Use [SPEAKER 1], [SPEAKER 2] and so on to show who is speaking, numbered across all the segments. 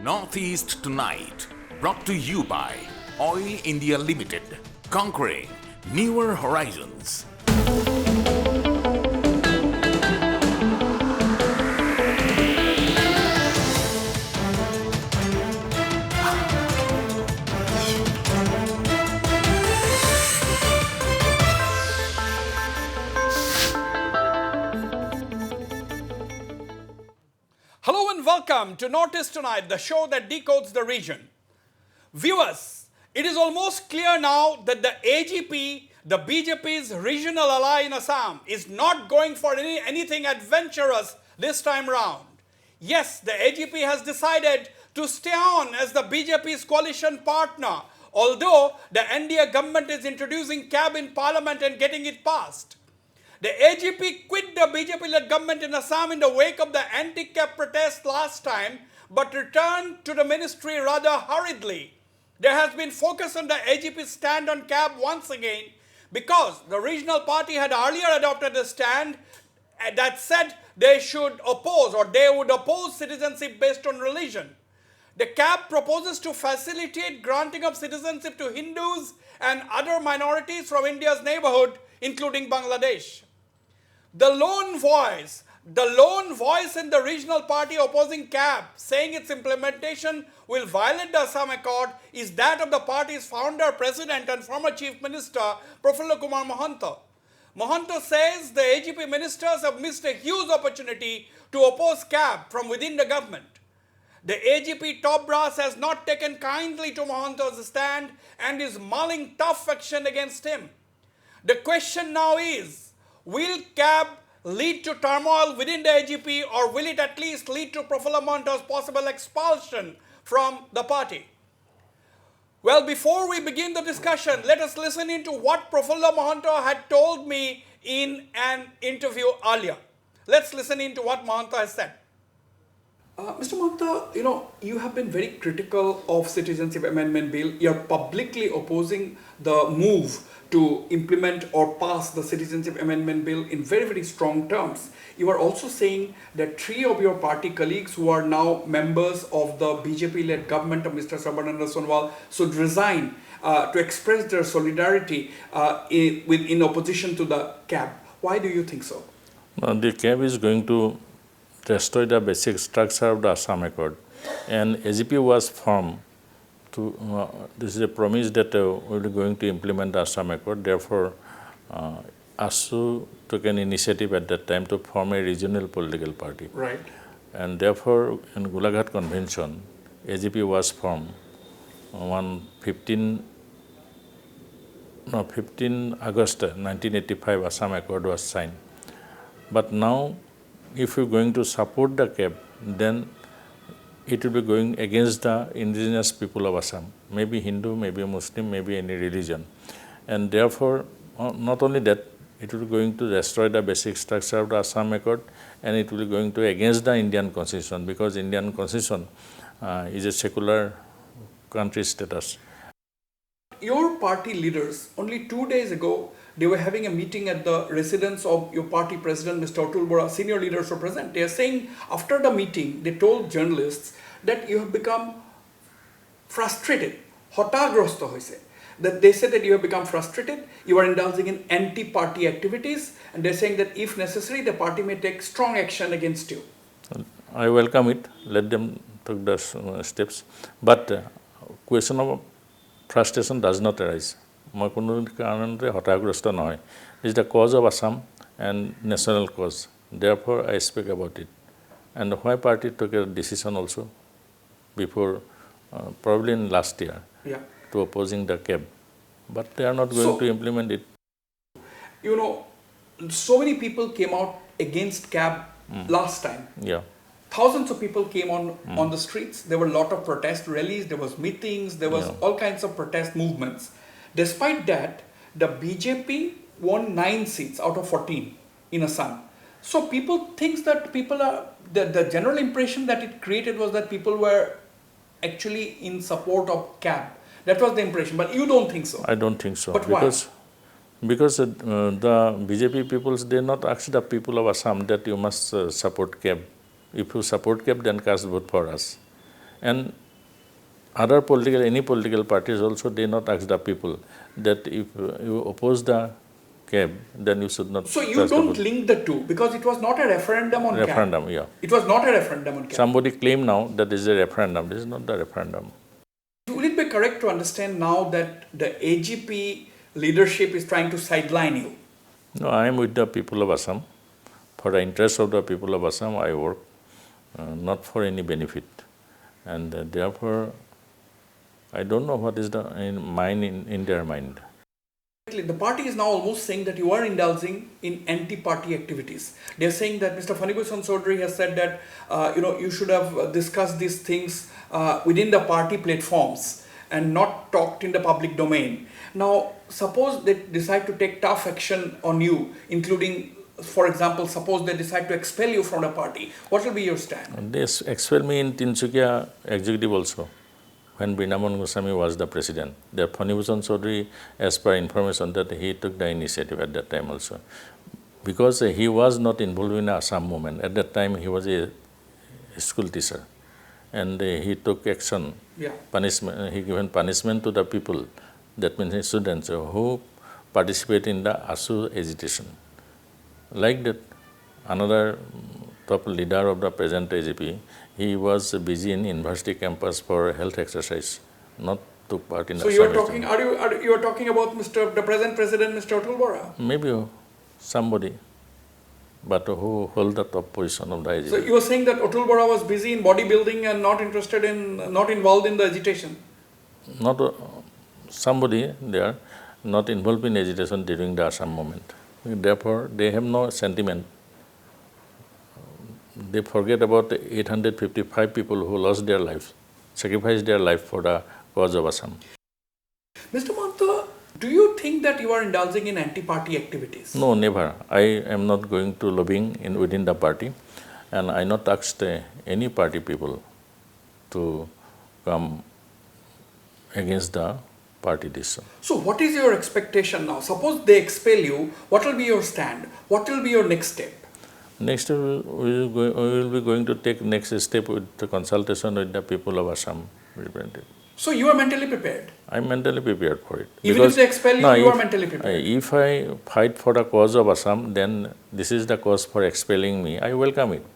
[SPEAKER 1] Northeast Tonight, brought to you by Oil India Limited, conquering newer horizons.
[SPEAKER 2] Hello and welcome to Northeast Tonight, the show that decodes the region. Viewers, it is almost clear now that the AGP, the BJP's regional ally in Assam, is not going for anything adventurous this time round. Yes, the AGP has decided to stay on as the BJP's coalition partner, although the NDA government is introducing CAB in parliament and getting it passed. The AGP quit the BJP-led government in Assam in the wake of the anti-CAB protest last time, but returned to the ministry rather hurriedly. There has been focus on the AGP's stand on CAB once again because the regional party had earlier adopted a stand that said they should oppose or they would oppose citizenship based on religion. The CAB proposes to facilitate granting of citizenship to Hindus and other minorities from India's neighborhood, including Bangladesh. The lone voice in the regional party opposing CAB, saying its implementation will violate the Assam Accord, is that of the party's founder, president and former chief minister, Prafulla Mahanta. Mahanta says the AGP ministers have missed a huge opportunity to oppose CAB from within the government. The AGP top brass has not taken kindly to Mahanta's stand and is mulling tough action against him. The question now is, will CAB lead to turmoil within the AGP or will it at least lead to Prafulla Mahanta's possible expulsion from the party? Well, before we begin the discussion, let us listen into what Prafulla Mahanta had told me in an interview earlier. Let's listen into what Mahanta has said. Mr. Mahanta, you have been very critical of Citizenship Amendment Bill. You are publicly opposing the move to implement or pass the Citizenship Amendment Bill in very, very strong terms. You are also saying that 3 of your party colleagues who are now members of the BJP-led government of Mr. Sarbananda Sonowal should resign to express their solidarity in opposition to the CAB. Why do you think so?
[SPEAKER 3] The CAB is going to destroy the basic structure of the Assam Accord, and AGP was formed to, this is a promise that we are going to implement the Assam Accord. Therefore, ASU took an initiative at that time to form a regional political party.
[SPEAKER 2] Right.
[SPEAKER 3] And therefore, in Golaghat Convention, AGP was formed on 15 August 1985, Assam Accord was signed. But now, if you are going to support the CAB, then it will be going against the indigenous people of Assam, maybe Hindu, maybe Muslim, maybe any religion. And therefore, not only that, it will be going to destroy the basic structure of the Assam Accord, and it will be going to against the Indian Constitution, because Indian Constitution is a secular country status.
[SPEAKER 2] Your party leaders, only 2 days ago, they were having a meeting at the residence of your party president, Mr. Atul Bora. Senior leaders were present. They are saying, after the meeting, they told journalists that you have become frustrated, hotagrosto hoise. That they said that you have become frustrated, you are indulging in anti-party activities, and they're saying that if necessary, the party may take strong action against you.
[SPEAKER 3] I welcome it. Let them take the steps. But question of frustration does not arise. It is the cause of Assam and national cause. Therefore, I speak about it. And why party took a decision also before, probably in last year, to opposing the CAB. But they are not going to implement it.
[SPEAKER 2] So many people came out against CAB last time.
[SPEAKER 3] Yeah.
[SPEAKER 2] Thousands of people came on the streets. There were a lot of protest rallies, there was meetings, there was all kinds of protest movements. Despite that, the BJP won 9 seats out of 14 in Assam. So people think that the general impression that it created was that people were actually in support of CAB. That was the impression, but you don't think so?
[SPEAKER 3] I don't think so.
[SPEAKER 2] But
[SPEAKER 3] because
[SPEAKER 2] why?
[SPEAKER 3] Because the BJP peoples, they not ask the people of Assam that you must support CAB. If you support CAB, then cast vote for us. And any political parties also, they not ask the people that if you oppose the cab, then you should not.
[SPEAKER 2] So you don't link the two because it was not a referendum on
[SPEAKER 3] referendum,
[SPEAKER 2] cab.
[SPEAKER 3] yeah.
[SPEAKER 2] It was not a referendum on cab.
[SPEAKER 3] Somebody claim now that this is a referendum. This is not the referendum.
[SPEAKER 2] Will it be correct to understand now that the AGP leadership is trying to sideline you?
[SPEAKER 3] No, I am with the people of Assam. For the interest of the people of Assam, I work, not for any benefit. And therefore, I don't know what is in their mind.
[SPEAKER 2] The party is now almost saying that you are indulging in anti-party activities. They are saying that Mr. Fanibhushan Chaudhary has said that you should have discussed these things within the party platforms and not talked in the public domain. Now, suppose they decide to take tough action on you, including, for example, suppose they decide to expel you from the party. What will be your stand?
[SPEAKER 3] They expel me in Tinsukia executive also, when Brindavan Goswami was the president. The Fanibhushan Chaudhary, as per information, that he took the initiative at that time also. Because he was not involved in the Assam movement. At that time, he was a school teacher. And he took action, punishment. He given punishment to the people, that means students who participate in the ASU agitation. Like that, another top leader of the present AGP, he was busy in university campus for health exercise, not took part in the.
[SPEAKER 2] So you are talking. You are talking about the present president, Mr. Atul Bora?
[SPEAKER 3] Maybe somebody, but who hold the top position of the AGP.
[SPEAKER 2] So you are saying that Atul Bora was busy in bodybuilding and not involved in the agitation?
[SPEAKER 3] Not somebody there, not involved in agitation during the Assam movement. Therefore, they have no sentiment. They forget about 855 people who lost their lives, sacrificed their life for the cause of Assam.
[SPEAKER 2] Mr. Mahanta, do you think that you are indulging in anti-party activities?
[SPEAKER 3] No, never. I am not going to lobbying within the party, and I not asked any party people to come against the party decision.
[SPEAKER 2] So what is your expectation now? Suppose they expel you, what will be your stand? What will be your next step?
[SPEAKER 3] Next, we will be going to take next step with the consultation with the people of Assam representative.
[SPEAKER 2] So you are mentally prepared?
[SPEAKER 3] I am mentally prepared for it.
[SPEAKER 2] Even if they expel you, you are mentally prepared?
[SPEAKER 3] If I fight for the cause of Assam, then this is the cause for expelling me. I welcome it.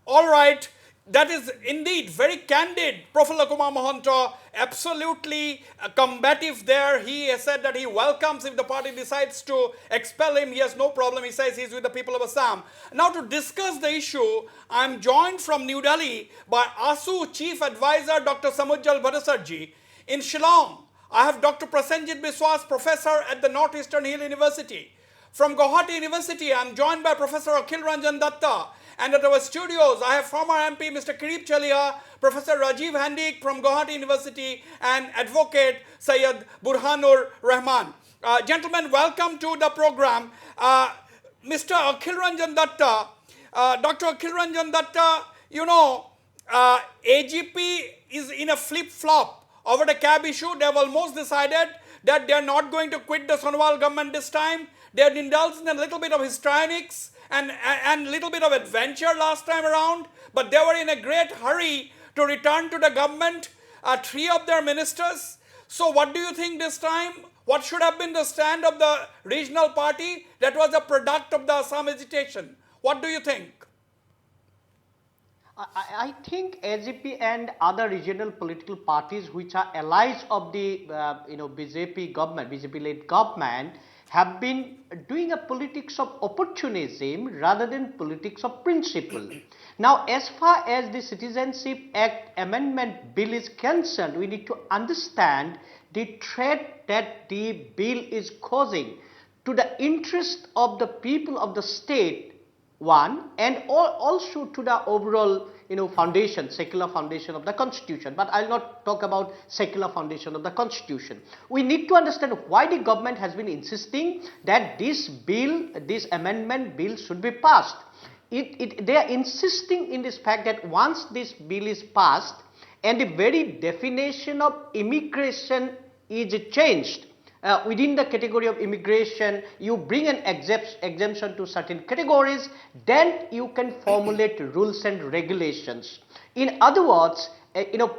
[SPEAKER 2] All right. That is indeed very candid. Prafulla Mahanta, absolutely combative there. He has said that he welcomes if the party decides to expel him. He has no problem. He says he's with the people of Assam. Now to discuss the issue, I am joined from New Delhi by ASU Chief Advisor Dr. Samujjal Bhattacharjee. In Shillong, I have Dr. Prasenjit Biswas, Professor at the Northeastern Hill University. From Guwahati University, I am joined by Professor Akhil Ranjan Datta. And at our studios, I have former MP Mr. Kirip Chalia, Professor Rajiv Handik from Guwahati University, and Advocate Syed Burhanur Rahman. Gentlemen, welcome to the program. Mr. Akhil Ranjan Datta, Dr. Akhil Ranjan Datta, AGP is in a flip-flop over the cab issue. They have almost decided that they are not going to quit the Sonowal government this time. They had indulged in a little bit of histrionics and little bit of adventure last time around, but they were in a great hurry to return to the government, 3 of their ministers. So what do you think this time? What should have been the stand of the regional party that was a product of the Assam agitation? What do you think?
[SPEAKER 4] I think AGP and other regional political parties which are allies of the BJP government, BJP-led government, have been doing a politics of opportunism rather than politics of principle. Now, as far as the Citizenship Act Amendment Bill is concerned, we need to understand the threat that the bill is causing to the interest of the people of the state, one, and also to the overall foundation, secular foundation of the constitution. But I'll not talk about secular foundation of the constitution. We need to understand why the government has been insisting that this bill, this amendment bill should be passed. They are insisting in this fact that once this bill is passed and the very definition of immigration is changed, within the category of immigration, you bring an exemption to certain categories, then you can formulate rules and regulations. In other words,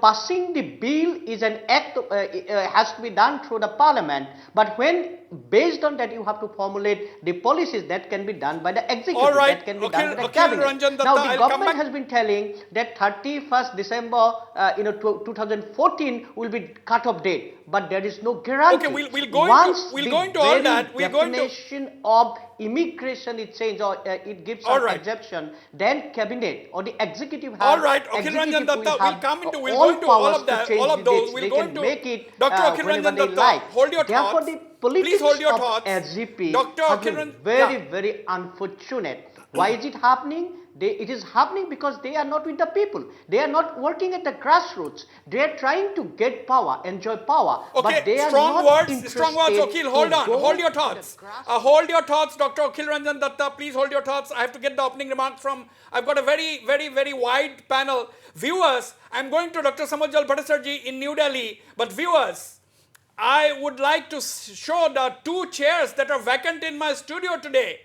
[SPEAKER 4] passing the bill is an act, has to be done through the parliament, but when based on that you have to formulate the policies that can be done by the executive,
[SPEAKER 2] all right.
[SPEAKER 4] that can be done by the
[SPEAKER 2] Okay,
[SPEAKER 4] cabinet.
[SPEAKER 2] Ranjan Datta,
[SPEAKER 4] Now the
[SPEAKER 2] I'll
[SPEAKER 4] government has been telling that 31st December 2014 will be cut-off date, but there is no guarantee.
[SPEAKER 2] Okay, we'll go into all that.
[SPEAKER 4] We're going to definition of immigration it changes or it gives some exemption, then cabinet or the executive has
[SPEAKER 2] all right. Okay, Ranjan Datta, we'll go into all of that, all of those. We'll go into
[SPEAKER 4] make it
[SPEAKER 2] Dr. Akhil Ranjan Datta. Hold your
[SPEAKER 4] Therefore,
[SPEAKER 2] thoughts.
[SPEAKER 4] the politics
[SPEAKER 2] Please hold your
[SPEAKER 4] of
[SPEAKER 2] thoughts.
[SPEAKER 4] AGP
[SPEAKER 2] Dr.
[SPEAKER 4] has
[SPEAKER 2] Akhil
[SPEAKER 4] been very unfortunate. Why is it happening? It is happening because they are not with the people. They are not working at the grassroots. They are trying to get power, enjoy power.
[SPEAKER 2] Okay,
[SPEAKER 4] but they
[SPEAKER 2] strong
[SPEAKER 4] are not
[SPEAKER 2] words, Akhil, hold on. Hold your thoughts. Hold your thoughts, Dr. Akhil Ranjan Datta. Please hold your thoughts. I have to get the opening remarks from, I've got a very wide panel. Viewers, I'm going to Dr. Samujjal Bhattacharjee in New Delhi. But viewers, I would like to show the 2 chairs that are vacant in my studio today.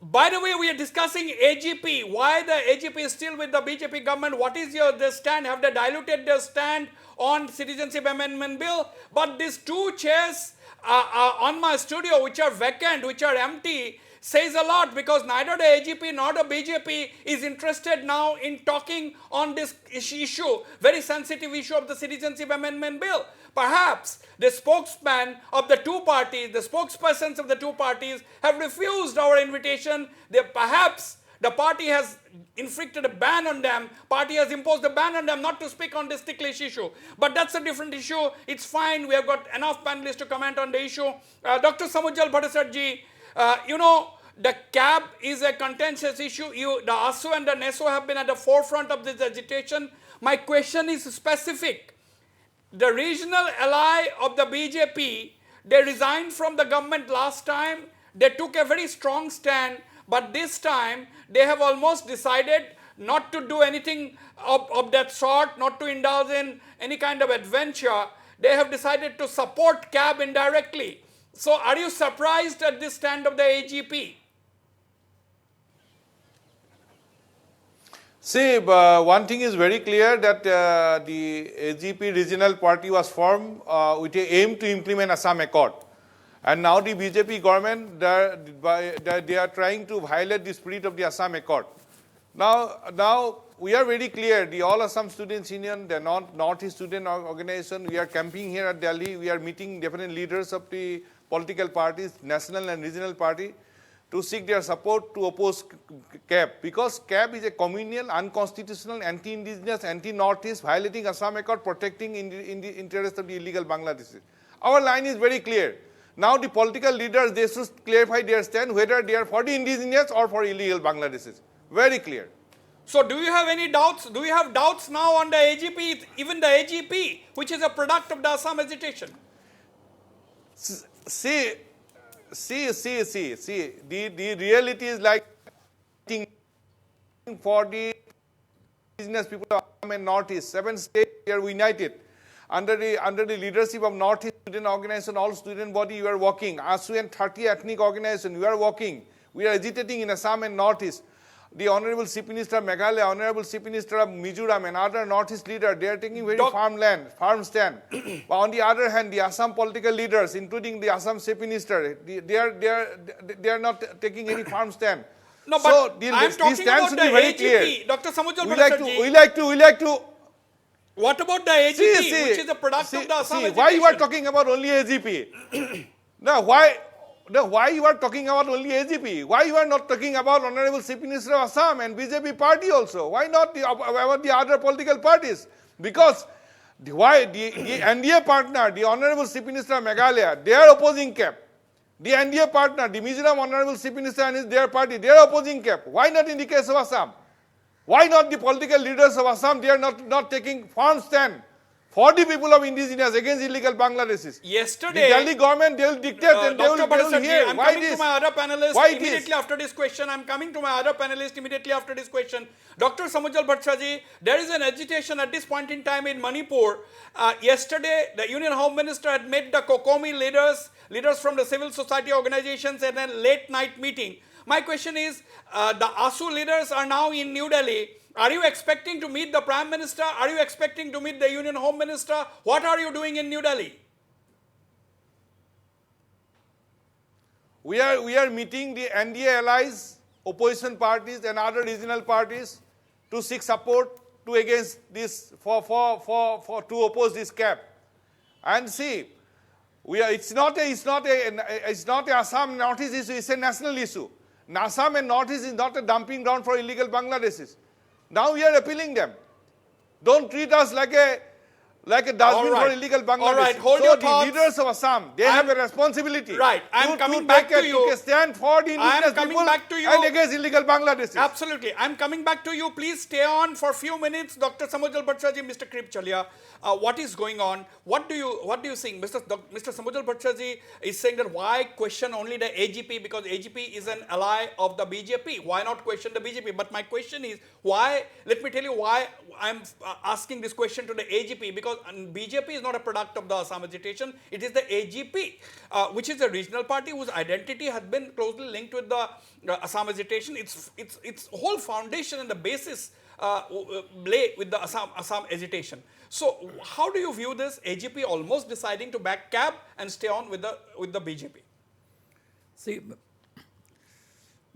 [SPEAKER 2] By the way, we are discussing AGP. Why the AGP is still with the BJP government? What is their stand? Have they diluted their stand on Citizenship Amendment Bill? But these 2 chairs on my studio, which are vacant, which are empty, says a lot, because neither the AGP nor the BJP is interested now in talking on this issue, very sensitive issue of the Citizenship Amendment Bill. Perhaps the spokesman of the 2 parties, the spokespersons of the 2 parties have refused our invitation. Perhaps the party has inflicted a ban on them. Party has imposed a ban on them not to speak on this ticklish issue. But that's a different issue. It's fine. We have got enough panelists to comment on the issue. Dr. Samujjal Bhattacharjee, the CAB is a contentious issue. The ASU and the NESO have been at the forefront of this agitation. My question is specific. The regional ally of the BJP, they resigned from the government last time. They took a very strong stand, but this time they have almost decided not to do anything of that sort, not to indulge in any kind of adventure. They have decided to support CAB indirectly. So are you surprised at this stand of the AGP?
[SPEAKER 5] See, one thing is very clear that the AGP regional party was formed with the aim to implement Assam Accord. And now the BJP government, they are trying to violate the spirit of the Assam Accord. Now we are very clear, the All Assam Students Union, the Northeast Student Organization, we are camping here at Delhi, we are meeting different leaders of the political parties, national and regional party, to seek their support to oppose CAB, because CAB is a communal, unconstitutional, anti-indigenous, anti-northeast, violating Assam Accord, protecting in the interest of the illegal Bangladeshis. Our line is very clear. Now the political leaders, they should clarify their stand, whether they are for the indigenous or for illegal Bangladeshis. Very clear.
[SPEAKER 2] So do you have any doubts? Do you have doubts now on the AGP, even the AGP, which is a product of the Assam agitation?
[SPEAKER 5] See, the reality is like for the business people of Assam and Northeast, 7 states are united. Under the leadership of Northeast Student Organization, all student body, you are working. ASU and 30 ethnic organization, you are working. We are agitating in Assam and Northeast. The Honorable Chief Minister of Meghalaya, Honorable Chief Minister of Mizoram and other Northeast leaders, they are taking very farm stand. But on the other hand, the Assam political leaders, including the Assam Chief Minister, they are not taking any farm stand.
[SPEAKER 2] No, but so I'm talking about the AGP,
[SPEAKER 5] clear.
[SPEAKER 2] Dr. Samujjal Bhattacharjee.
[SPEAKER 5] We like to.
[SPEAKER 2] What about the AGP, which is a product of the Assam agitation?
[SPEAKER 5] Why you are talking about only AGP? Why you are talking about only AGP? Why you are not talking about Honorable Chief Minister of Assam and BJP party also? Why not about the other political parties? Because the NDA partner, the Honorable Chief Minister of Meghalaya, they are opposing CAB. The NDA partner, the Mizoram Honorable Chief Minister and their party, they are opposing CAB. Why not in the case of Assam? Why not the political leaders of Assam? They are not taking firm stand for the people of indigenous against illegal Bangladeshis.
[SPEAKER 2] Yesterday,
[SPEAKER 5] the Delhi government, they will dictate and they
[SPEAKER 2] Dr.
[SPEAKER 5] will hear.
[SPEAKER 2] I'm
[SPEAKER 5] Why
[SPEAKER 2] coming
[SPEAKER 5] this?
[SPEAKER 2] to my other panelist
[SPEAKER 5] Why
[SPEAKER 2] immediately after this question. I'm coming to my other panelist immediately after this question. Dr. Samujal Bhattacharjee, there is an agitation at this point in time in Manipur. Yesterday, the Union Home Minister had met the Kokomi leaders from the civil society organizations in a late night meeting. My question is, the ASU leaders are now in New Delhi. Are you expecting to meet the Prime Minister? Are you expecting to meet the Union Home Minister? What are you doing in New Delhi?
[SPEAKER 5] We are meeting the NDA allies, opposition parties and other regional parties to seek support to against this to oppose this cap. And see, it's not a Assam Northeast issue, it's a national issue. Assam and Northeast is not a dumping ground for illegal Bangladeshis. Now we are appealing them. Don't treat us like a dustbin for illegal Bangladeshis.
[SPEAKER 2] All right, hold
[SPEAKER 5] so
[SPEAKER 2] your
[SPEAKER 5] the
[SPEAKER 2] thoughts.
[SPEAKER 5] leaders of Assam, they have a responsibility.
[SPEAKER 2] Right, I'm coming back to you.
[SPEAKER 5] To stand for the indigenous people and against illegal Bangladeshis.
[SPEAKER 2] Absolutely. I'm coming back to you. Please stay on for a few minutes. Dr. Samujal Bhattacharjee, Mr. Krip Chalia, what is going on? What do you think? Mr. Samujal Bhattacharjee is saying that why question only the AGP, because AGP is an ally of the BJP. Why not question the BJP? But my question is why, let me tell you why I'm asking this question to the AGP, because BJP is not a product of the Assam agitation. It is the AGP, which is a regional party whose identity has been closely linked with the Assam agitation. Its whole foundation and the basis lay with the Assam agitation. So how do you view this? AGP almost deciding to back cab and stay on with the BJP.
[SPEAKER 6] See,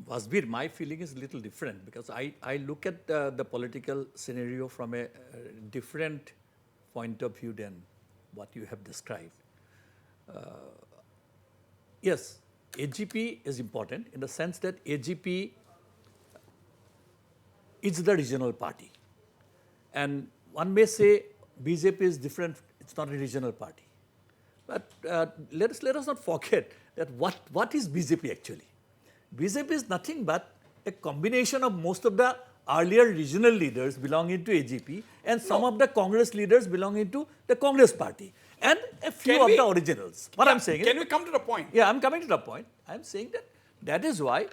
[SPEAKER 6] Wasbir, my feeling is a little different because I look at the political scenario from a different point of view than what you have described. Yes, AGP is important in the sense that AGP is the regional party. And one may say BJP is different, it's not a regional party. But let us not forget that what is BJP actually? BJP is nothing but a combination of most of the earlier regional leaders belonging to AGP and some of the Congress leaders belonging to the Congress party and a few of the originals. What I'm saying is...
[SPEAKER 2] Can we come to the point?
[SPEAKER 6] Yeah, I'm coming to the point. I'm saying that is why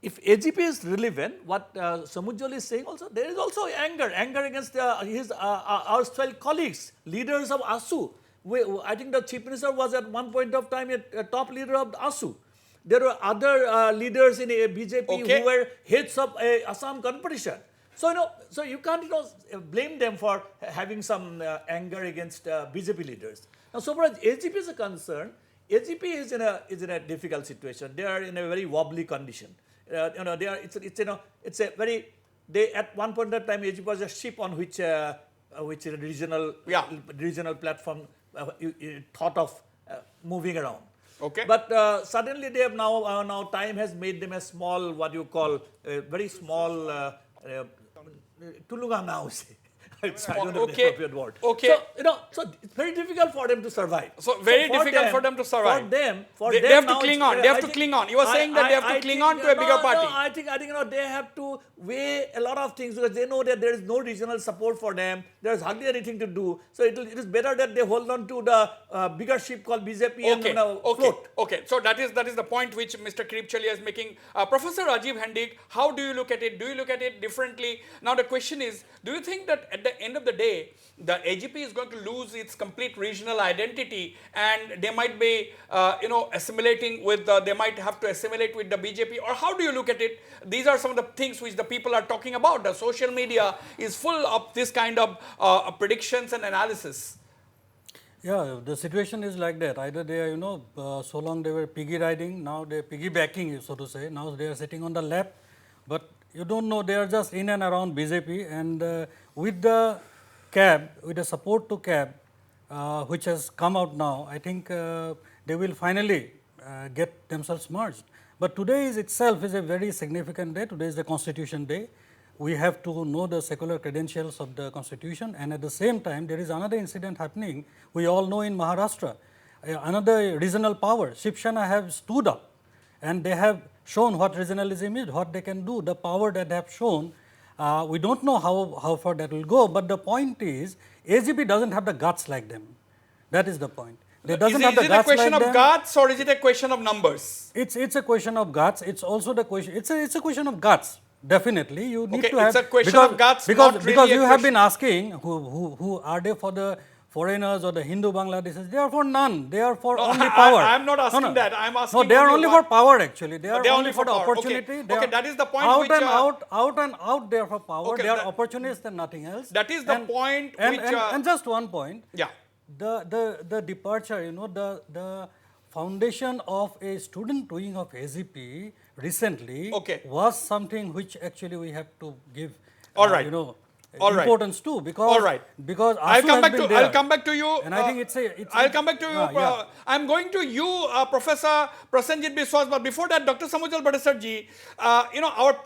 [SPEAKER 6] if AGP is relevant, what Samujal is saying also, there is also anger against his erstwhile colleagues, leaders of ASU. I think the Chief Minister was at one point of time a top leader of ASU. There were other leaders in BJP who were heads of Assam competition. So, so you can't blame them for having some anger against BJP leaders. Now, so far as AGP is concerned, AGP is in a difficult situation. They are in a very wobbly condition. It's a very, at one point of time, AGP was a ship on which a regional platform thought of moving around.
[SPEAKER 2] Okay.
[SPEAKER 6] But suddenly they have now time has made them a small, what you call, very small, Tulunga now say. I don't know the appropriate word.
[SPEAKER 2] Okay.
[SPEAKER 6] So, so it's very difficult for them to survive.
[SPEAKER 2] So very difficult for them to survive.
[SPEAKER 6] They
[SPEAKER 2] have to cling on. They have to cling on. You are saying that they have to cling on to a bigger party.
[SPEAKER 6] No, I think they have to weigh a lot of things because they know that there is no regional support for them. There is hardly anything to do. So it is better that they hold on to the bigger ship called BJP and float.
[SPEAKER 2] Okay. So that is the point which Mr. Krip Chalia is making. Professor Rajiv Hendig, how do you look at it? Do you look at it differently? Now the question is, do you think that at the end of the day, the AGP is going to lose its complete regional identity and they might be, assimilating with, they might have to assimilate with the BJP? Or how do you look at it? These are some of the things which the people are talking about. The social media is full of this kind of predictions and analysis.
[SPEAKER 7] Yeah, the situation is like that. Either they are, so long they were piggy riding, now they are piggybacking, so to say. Now they are sitting on the lap, but you don't know, they are just in and around BJP. And with the CAB, with the support to CAB, which has come out now, I think they will finally get themselves merged. But today itself is a very significant day. Today is the Constitution Day. We have to know the secular credentials of the Constitution, and at the same time, there is another incident happening. We all know in Maharashtra, another regional power, Shiv Sena, have stood up and they have shown what regionalism is, what they can do, the power that they have shown. We don't know how far that will go, but the point is AGP doesn't have the guts like them. That is the point. They doesn't have the
[SPEAKER 2] Is it a
[SPEAKER 7] guts
[SPEAKER 2] question
[SPEAKER 7] like
[SPEAKER 2] of
[SPEAKER 7] them.
[SPEAKER 2] guts or is it a question of numbers?
[SPEAKER 7] It's a question of guts. It's also the question. It's a question of guts. Definitely, you need
[SPEAKER 2] Okay,
[SPEAKER 7] to have.
[SPEAKER 2] it's a question
[SPEAKER 7] because,
[SPEAKER 2] of guts,
[SPEAKER 7] because
[SPEAKER 2] not really
[SPEAKER 7] because
[SPEAKER 2] a
[SPEAKER 7] you have
[SPEAKER 2] question-
[SPEAKER 7] been asking who are they for the foreigners or the Hindu Bangladeshis? They are for none. They are for only power.
[SPEAKER 2] I'm not asking that. I'm asking
[SPEAKER 7] No, they are
[SPEAKER 2] only
[SPEAKER 7] only
[SPEAKER 2] what-
[SPEAKER 7] for power actually. They are
[SPEAKER 2] They are
[SPEAKER 7] only for the
[SPEAKER 2] power. Okay.
[SPEAKER 7] opportunity. They
[SPEAKER 2] Okay,
[SPEAKER 7] are
[SPEAKER 2] that is the point
[SPEAKER 7] out
[SPEAKER 2] which,
[SPEAKER 7] and out. They are for power.
[SPEAKER 2] Okay,
[SPEAKER 7] they are
[SPEAKER 2] that-
[SPEAKER 7] opportunists and nothing else.
[SPEAKER 2] That is the point which,
[SPEAKER 7] and just one point.
[SPEAKER 2] Yeah.
[SPEAKER 7] The departure, the foundation of a student wing of AGP recently
[SPEAKER 2] Okay.
[SPEAKER 7] was something which actually we have to give
[SPEAKER 2] All right. All right.
[SPEAKER 7] importance to, because
[SPEAKER 2] All right.
[SPEAKER 7] because
[SPEAKER 2] I'll
[SPEAKER 7] ASU
[SPEAKER 2] come
[SPEAKER 7] has
[SPEAKER 2] back
[SPEAKER 7] been
[SPEAKER 2] to
[SPEAKER 7] there.
[SPEAKER 2] I'll come back to you.
[SPEAKER 7] And I think it's
[SPEAKER 2] I'll come back to you.
[SPEAKER 7] yeah.
[SPEAKER 2] I'm going to you, Professor Prasenjit Biswas. But before that, Dr. Samujal Bhattacharjee, our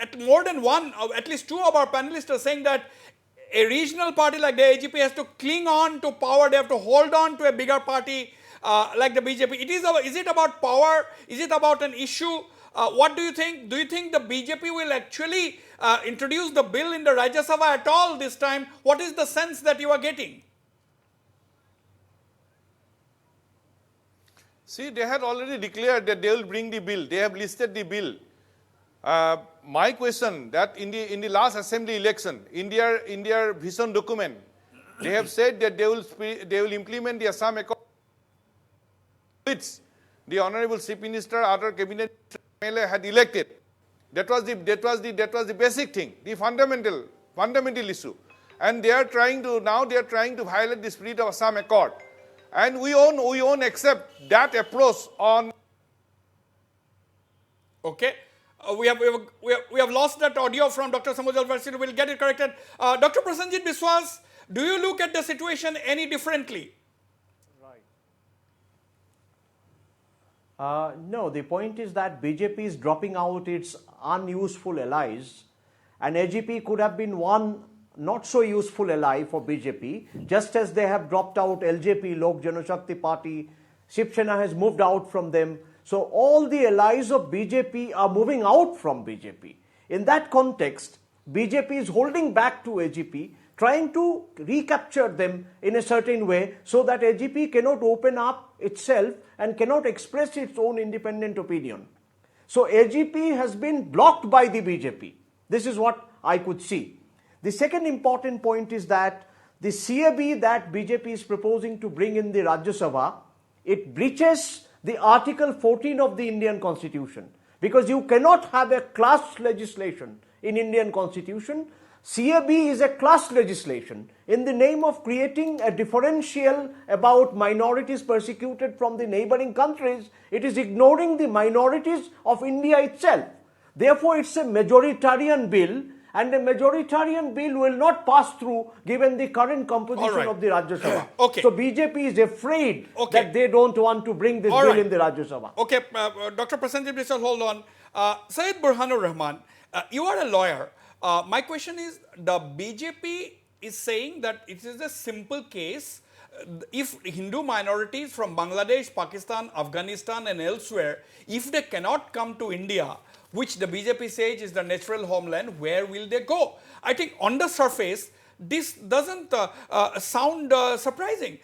[SPEAKER 2] at more than one, at least two of our panelists are saying that a regional party like the AGP has to cling on to power. They have to hold on to a bigger party like the BJP. Is it about power? Is it about an issue? What do you think? Do you think the BJP will actually introduce the bill in the Rajya Sabha at all this time? What is the sense that you are getting?
[SPEAKER 5] See, they had already declared that they will bring the bill. They have listed the bill. My question that in the last assembly election, in their vision document, they have said that they will implement the Assam Accord, which the Honorable Chief Minister, other cabinet MLA had elected. That was the basic thing, the fundamental issue. And they are trying to violate the spirit of Assam Accord. And we won't accept that approach on.
[SPEAKER 2] Okay. We have lost that audio from Dr. Samujal Bhattacharjee. We'll get it corrected. Dr. Prasenjit Biswas, do you look at the situation any differently?
[SPEAKER 8] No, the point is that BJP is dropping out its unuseful allies, and AGP could have been one not so useful ally for BJP, just as they have dropped out LJP, Lok Janashakti Party. Shiv Sena has moved out from them. So all the allies of BJP are moving out from BJP. In that context, BJP is holding back to AGP, trying to recapture them in a certain way so that AGP cannot open up itself and cannot express its own independent opinion. So AGP has been blocked by the BJP. This is what I could see. The second important point is that the CAB that BJP is proposing to bring in the Rajya Sabha, it breaches the Article 14 of the Indian Constitution, because you cannot have a class legislation in Indian Constitution. CAB is a class legislation in the name of creating a differential about minorities persecuted from the neighboring countries. It is ignoring the minorities of India itself. Therefore, it's a majoritarian bill, and a majoritarian bill will not pass through given the current composition of the Rajya Sabha.
[SPEAKER 2] Okay.
[SPEAKER 8] So BJP is afraid that they don't want to bring this bill in the Rajya Sabha.
[SPEAKER 2] Okay, Dr. Prasenjit Biswas, hold on. Syed Burhanur Rahman, you are a lawyer. My question is, the BJP is saying that it is a simple case. If Hindu minorities from Bangladesh, Pakistan, Afghanistan and elsewhere, if they cannot come to India, which the BJP says is the natural homeland, where will they go? I think on the surface, this doesn't sound surprising.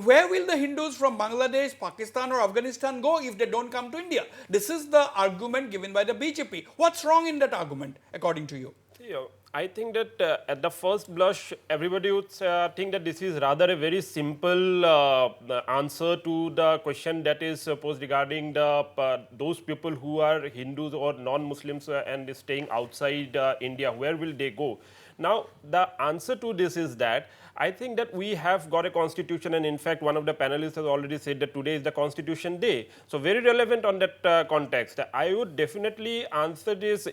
[SPEAKER 2] Where will the Hindus from Bangladesh, Pakistan or Afghanistan go if they don't come to India? This is the argument given by the BJP. What's wrong in that argument, according to you?
[SPEAKER 9] Yeah, I think that at the first blush, everybody would think that this is rather a very simple answer to the question that is posed regarding those people who are Hindus or non-Muslims and staying outside India. Where will they go? Now, the answer to this is that I think that we have got a constitution, and in fact, one of the panelists has already said that today is the Constitution Day. So, very relevant on that context. I would definitely answer this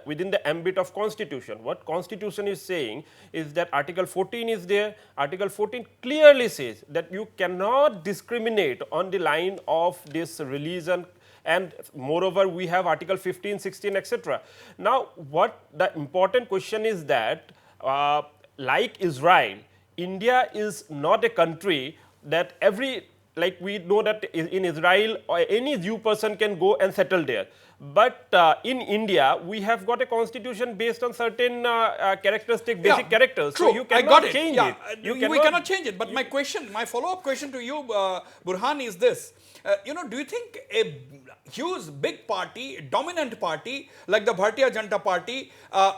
[SPEAKER 9] within the ambit of Constitution. What Constitution is saying is that Article 14 is there. Article 14 clearly says that you cannot discriminate on the line of this religion, and moreover we have Article 15, 16, etc. Now, what the important question is that like Israel, India is not a country that like we know that in Israel, any Jew person can go and settle there. But in India, we have got a constitution based on certain characteristic, basic characters.
[SPEAKER 2] True.
[SPEAKER 9] So you
[SPEAKER 2] I
[SPEAKER 9] cannot
[SPEAKER 2] got it.
[SPEAKER 9] change
[SPEAKER 2] Yeah.
[SPEAKER 9] it.
[SPEAKER 2] We cannot change it. But my question, my follow-up question to you, Burhan, is this. Do you think a huge, big party, dominant party like the Bharatiya Janata Party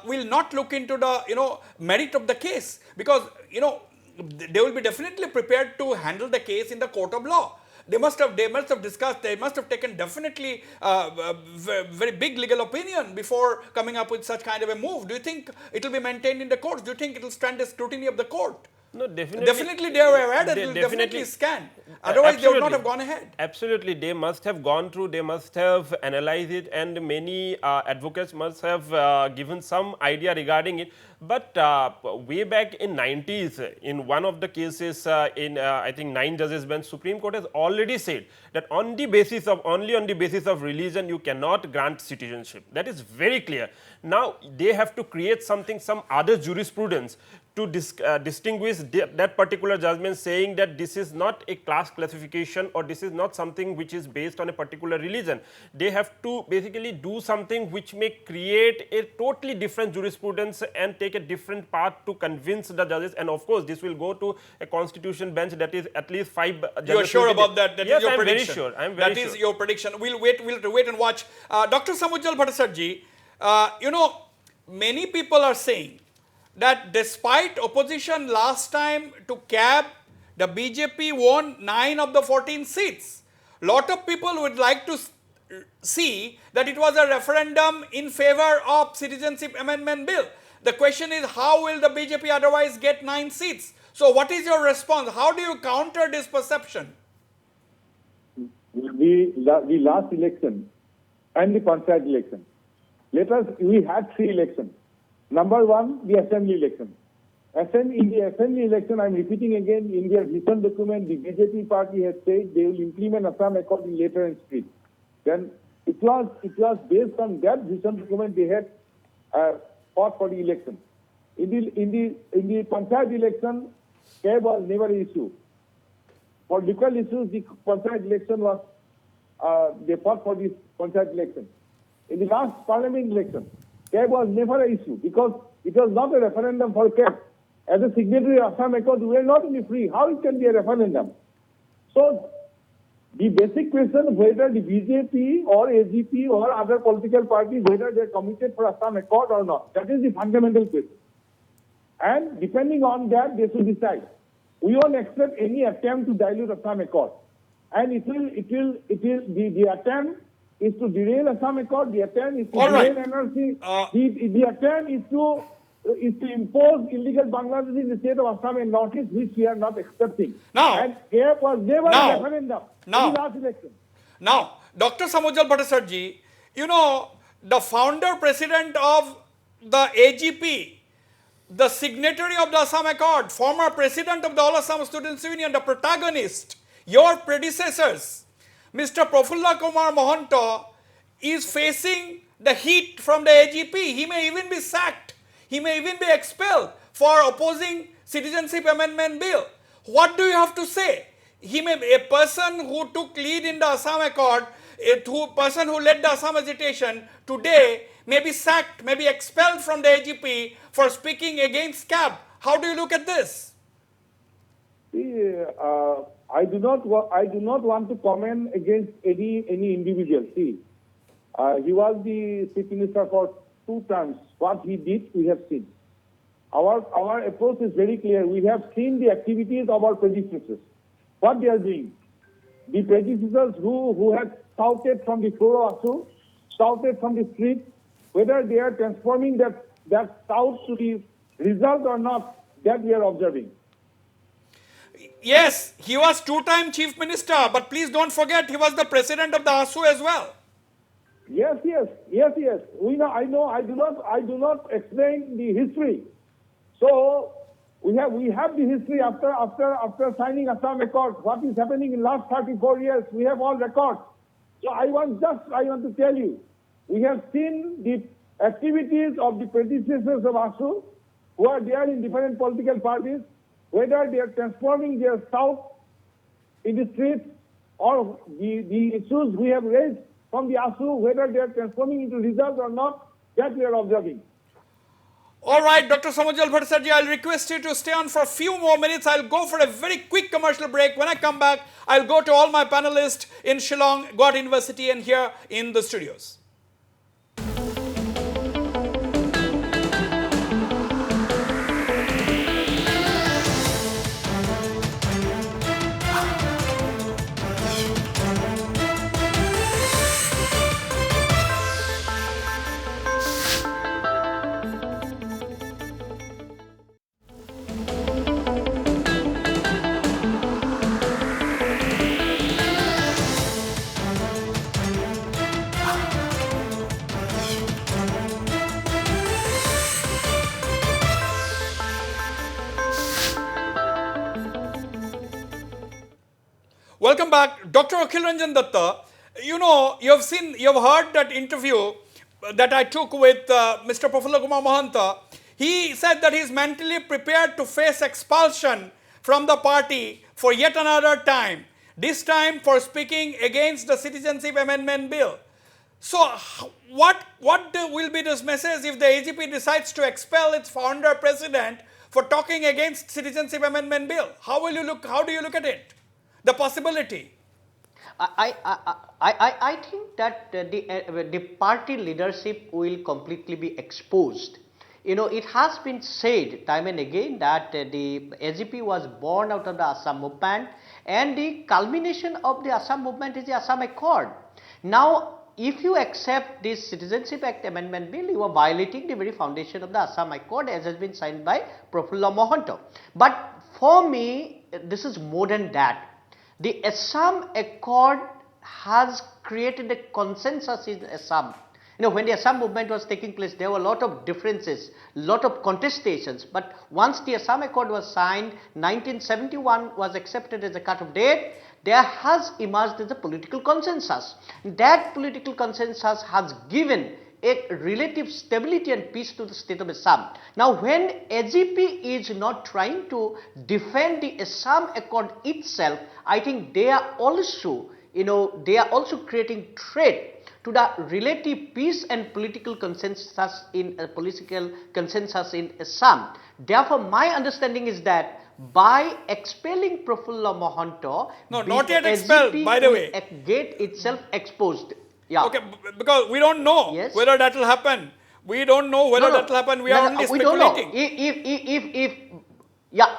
[SPEAKER 2] will not look into the, merit of the case? Because, they will be definitely prepared to handle the case in the court of law. They must have discussed, they must have taken definitely very big legal opinion before coming up with such kind of a move. Do you think it will be maintained in the courts? Do you think it will stand the scrutiny of the court?
[SPEAKER 9] No, definitely.
[SPEAKER 2] Definitely they are aware that it will definitely scan. Otherwise they would not have gone ahead.
[SPEAKER 9] Absolutely. They must have gone through, they must have analyzed it, and many advocates must have given some idea regarding it. But way back in 90s, in one of the cases, I think 9 judges bench, Supreme Court has already said that only on the basis of religion you cannot grant citizenship. That is very clear. Now they have to create some other jurisprudence to distinguish that particular judgment, saying that this is not a class classification or this is not something which is based on a particular religion. They have to basically do something which may create a totally different jurisprudence and take a different path to convince the judges. And of course, this will go to a constitution bench that is at least 5 judges.
[SPEAKER 2] You are sure about that? That
[SPEAKER 9] yes,
[SPEAKER 2] is your
[SPEAKER 9] I'm
[SPEAKER 2] prediction.
[SPEAKER 9] very sure. I'm very
[SPEAKER 2] that
[SPEAKER 9] sure.
[SPEAKER 2] is your prediction. We'll wait and watch. Dr. Samujjal Bhattacharjee, many people are saying that despite opposition last time to CAB, the BJP won 9 of the 14 seats. Lot of people would like to see that it was a referendum in favor of Citizenship Amendment Bill. The question is, how will the BJP otherwise get 9 seats? So what is your response? How do you counter this perception?
[SPEAKER 10] The last election and the Panchayat election. We had 3 elections. Number 1, the assembly election. In the assembly election, I'm repeating again, in their vision document, the BJP party has said they will implement Assam Accord in letter and spirit. Then it was based on that vision document they had fought for the election. In the Panchayat election, CAB was never an issue. For local issues, the Panchayat election was, they fought for this Panchayat election. In the last parliament election, CAB was never an issue because it was not a referendum for CAB. As a signatory of Assam Accord, we are not only free. How it can be a referendum? So, the basic question whether the BJP or AGP or other political parties, whether they are committed for Assam Accord or not, that is the fundamental question. And depending on that, they should decide. We won't accept any attempt to dilute Assam Accord. And the attempt is to derail Assam Accord, the attempt is to derail NRC, the attempt is to impose illegal Bangladesh in the state of Assam and Northeast, which we are not accepting. And here was never a referendum in the last election.
[SPEAKER 2] Now, Dr. Samujjal Bhattacharjee, the founder president of the AGP, the signatory of the Assam Accord, former president of the All Assam Students Union, the protagonist, your predecessors, Mr. Prafulla Mahanta, is facing the heat from the AGP. He may even be sacked. He may even be expelled for opposing Citizenship Amendment Bill. What do you have to say? A person who took lead in the Assam Accord, person who led the Assam agitation, today may be sacked, may be expelled from the AGP for speaking against CAB. How do you look at this?
[SPEAKER 10] I do not want to comment against any individual. See, he was the chief minister for 2 terms. What he did, we have seen. Our approach is very clear. We have seen the activities of our predecessors, what they are doing. The predecessors who had shouted from the floor of ASU, shouted from the street, whether they are transforming that shout to the result or not, that we are observing.
[SPEAKER 2] Yes, he was 2-time chief minister, but please don't forget he was the president of the ASU as well.
[SPEAKER 10] Yes. We know. I know. I do not explain the history. So we have the history after signing Assam Accord. What is happening in last 34 years? We have all records. So I want to tell you, we have seen the activities of the predecessors of ASU, who are there in different political parties, whether they are transforming their south in the streets, or the issues we have raised from the ASU, whether they are transforming into results or not, that we are observing.
[SPEAKER 2] All right, Dr. Samujjal Bhattacharjee, I'll request you to stay on for a few more minutes. I'll go for a very quick commercial break. When I come back, I'll go to all my panelists in Shillong, Guwahati University, and here in the studios. Welcome back, Dr. Akhil Ranjan Datta. You know, you've heard that interview that I took with Mr. Prafulla Mahanta. He said that he is mentally prepared to face expulsion from the party for yet another time. This time for speaking against the Citizenship Amendment Bill. So, what will be this message if the AGP decides to expel its founder president for talking against Citizenship Amendment Bill? How do you look at it? The possibility?
[SPEAKER 4] I think that the party leadership will completely be exposed. You know, it has been said time and again that the AGP was born out of the Assam movement, and the culmination of the Assam movement is the Assam Accord. Now, if you accept this Citizenship Act Amendment Bill, you are violating the very foundation of the Assam Accord as has been signed by Prafulla Mahanta. But for me, this is more than that. The Assam Accord has created a consensus in Assam. You know, when the Assam movement was taking place, there were a lot of differences, lot of contestations. But once the Assam Accord was signed, 1971 was accepted as a cut-off date, there has emerged as a political consensus. That political consensus has given a relative stability and peace to the state of Assam. Now, when AGP is not trying to defend the Assam Accord itself, I think they are also, creating threat to the relative peace and political consensus in Assam. Therefore, my understanding is that by expelling Prafulla Mahanta,
[SPEAKER 2] not yet expelled, by the way,
[SPEAKER 4] get itself exposed. Yeah.
[SPEAKER 2] Okay, because we don't know whether that will happen. We don't know whether that will happen. We are only speculating.